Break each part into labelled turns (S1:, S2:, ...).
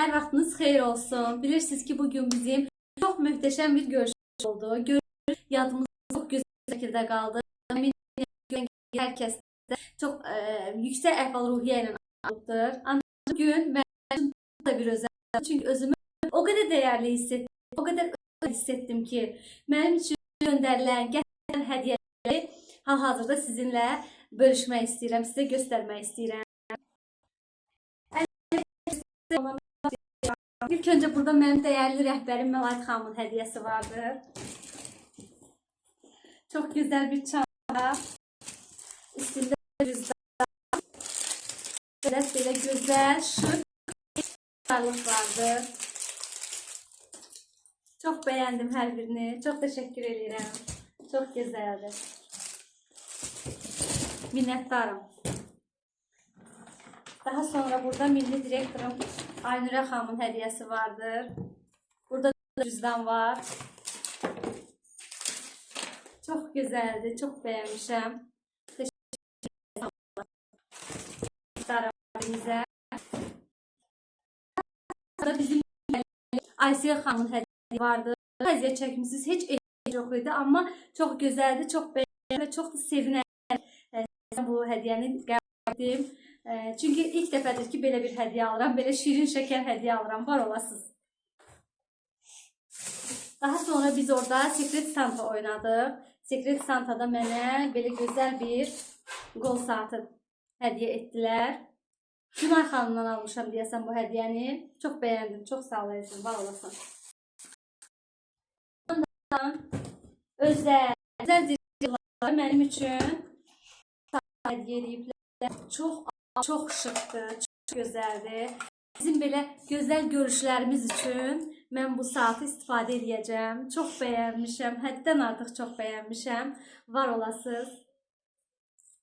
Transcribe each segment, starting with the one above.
S1: Her vaxtınız xeyir olsun. Bilirsiniz ki bugün bizim çok muhteşem bir görüş oldu. Görüş yadımızda çok güzel şekilde kaldı. Herkes de çok yüksek əhval-ruhiyyə ilə alıbdır. Ancaq bugün mən da bir özel. Çünkü özümü o kadar değerli hissettim. O kadar özel hissettim ki benim için gönderilen, gelen hediyeleri hal-hazırda sizinle bölüşmək istəyirəm, sizə göstərmək istəyirəm. İlk önce burada benim değerli rəhbərim Məlahət xanımın hediyesi vardır. Çok güzel bir çanta. Üstünde cüzdan. Böyle güzel, şık varlık vardır. Çok beğendim her birini. Çok teşekkür ederim. Çok güzeldi. Minnettarım. Daha sonra burada milli direktörüm Aynurə xanımın hediyesi vardır. Burada da cüzdan var. Çok güzeldi. Çok beğenmişim. Teşekkür ederim. Bizim Aysiyə xanımın hediyesi vardı. Əziyyət çəkmişsiniz. Heç ehtiyac yox idi. Amma çok güzeldi. Çok beğendim ve çok da sevindim. Bu hediyeni qəbul etdim. Çünkü ilk dəfədir ki belə bir hediye alıram. Belə şirin şeker hediye alıram. Var olasınız. Daha sonra biz orada Secret Santa oynadık. Secret Santa'da mənə belə güzel bir qol saatı hediye ettiler. Günay xanımdan almışam deyəsən bu hediyeni. Çok beğendim. Çok sağ olasın. Var olasın. Özel diriklər mənim üçün hediye ediblər. Çok şıktı, çok güzeldi. Bizim böyle güzel görüşlerimiz için ben bu saati istifadə edəcəm. Çok beğenmişim. Həddən artıq çok beğenmişim. Var olasınız.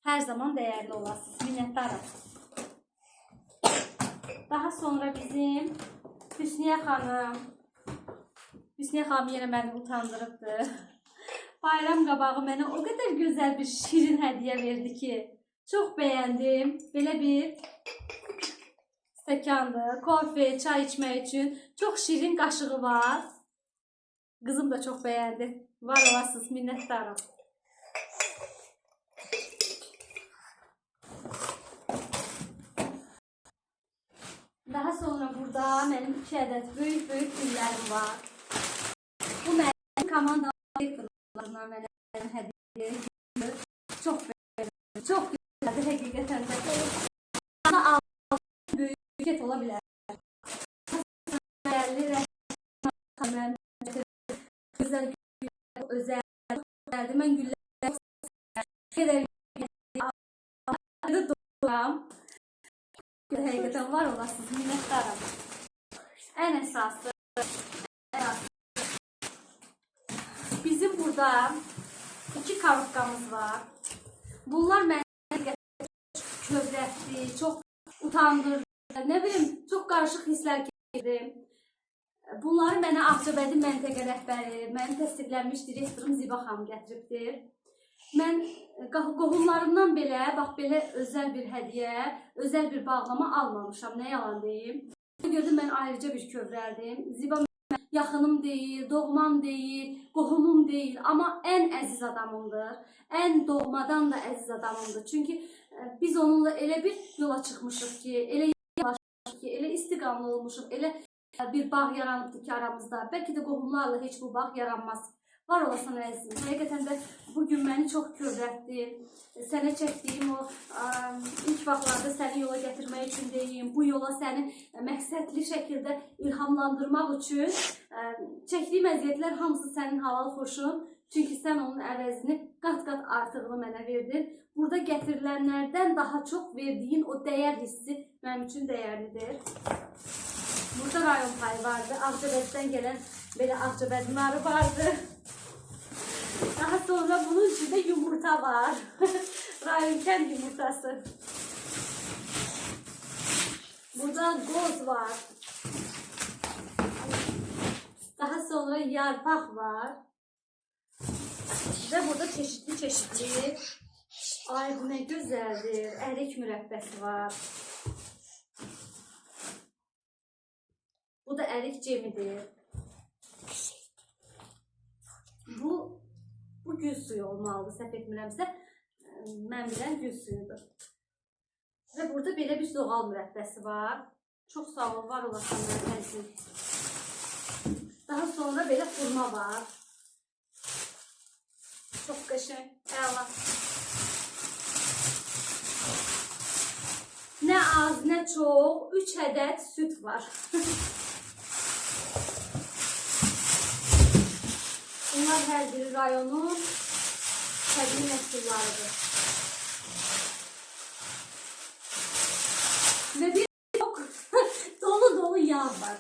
S1: Her zaman değerli olasınız. Minnettarım. Daha sonra bizim Hüsniyə xanım. Hüsniyə xanım yine beni utandırıbdı. Bayram qabağı mənə o kadar güzel bir şirin hediye verdi ki. Çok beğendim. Böyle bir stəkandır. Kofe, çay içmək için. Çok şirin qaşığı var. Kızım da çok beğendi. Var olasınız. Minnettarım. Daha sonra burada benim 2 adet büyük güllerim var. Bu benim komanda direktörlarından mənə hediye. Çok beğendim. Çok güzeldi hakikaten de. Bana aldığım büyük olabilir. Değerli rəhbər, güzel güller, özel verdim. Ben güller doğram. Hakikaten var olasınız. Minnettarım. En esası bizim burada 2 karutkamız var. Bunlar beni kövrətdi, çok utandırdı. Ne bileyim, çok karışık hisler keçirdim. Bunları mənə Ağcabədi məntəqə rəhbəri, mənim təsdiqlənmiş direktorum Ziba xanım gətiribdir. Mən qohumlarımdan belə, bax belə özəl bir hediyə, özəl bir bağlama almamışam, nə yalan deyim. Gördüm, mən ayrıca bir kövrəldim. Ziba yaxınım deyil, doğmam deyil, qohumum deyil, amma ən əziz adamımdır. Ən doğmadan da əziz adamımdır. Çünki biz onunla elə bir yola çıxmışıq ki, elə yaşamışıq ki, elə istiqamlı olmuşuq, elə bir bağ yaranıbdır ki aramızda. Belki de qohumlarla heç bu bağ yaranmaz. Var olasın əzizim. Həqiqətən də bugün məni çox kövrətdi. Sənə çəkdiyim o ilk vaxtlarda səni yola gətirmək üçün deyim, bu yola səni məqsədli şəkildə ilhamlandırmaq üçün çəkdiyim əziyyətlər hamısı sənin halal xoşun. Çünki sən onun əvəzini qat-qat artığını mənə verdin. Burada gətirilənlərdən daha çox verdiyin o dəyər hissi mənim üçün dəyərlidir. Burada rayon payı vardı. Ağcabədidən gələn belə Ağcabədi narı vardı. Daha sonra bunun içinde yumurta var. Rayon yumurtası. Burada goz var. Daha sonra yarpak var. Ve burada çeşitli. Ay bu ne güzeldir. Erik mürəbbəsi var. Bu da ərik cemidir. Bu gül suyu olmalıdır, səhv etmirəmsə. Mən bilən gül suyudur. Və burada belə bir zoğal mürəbbəsi var. Çox sağ ol, var olasın mənim. Daha sonra belə xurma var. Çox qəşəng, əla. Nə az, nə çox, 3 ədəd süt var. Bunlar hər biri rayonun təbii məhsullarıdır. Və bir çox dolu yağ var.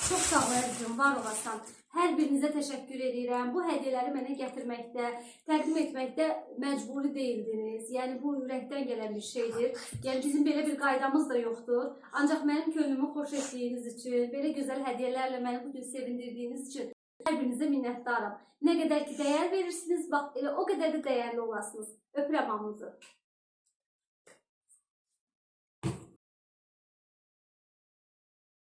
S1: Çox sağ ol əzizim, var olasan. Hər birinizə təşəkkür edirəm. Bu hədiyyələri mənə gətirməkdə, təqdim etməkdə məcburi deyildiniz. Yəni bu ürəkdən gələn bir şeydir. Yəni bizim belə bir qaydamız da yoxdur. Ancaq mənim könlümü xoş etdiyiniz üçün, belə gözəl hədiyyələrlə məni bugün sevindirdiyiniz üçün hər birinizə minnətdaram. Nə qədər ki dəyər verirsiniz, bax elə o qədər də dəyərli olasınız. Öpürəm hamınızı.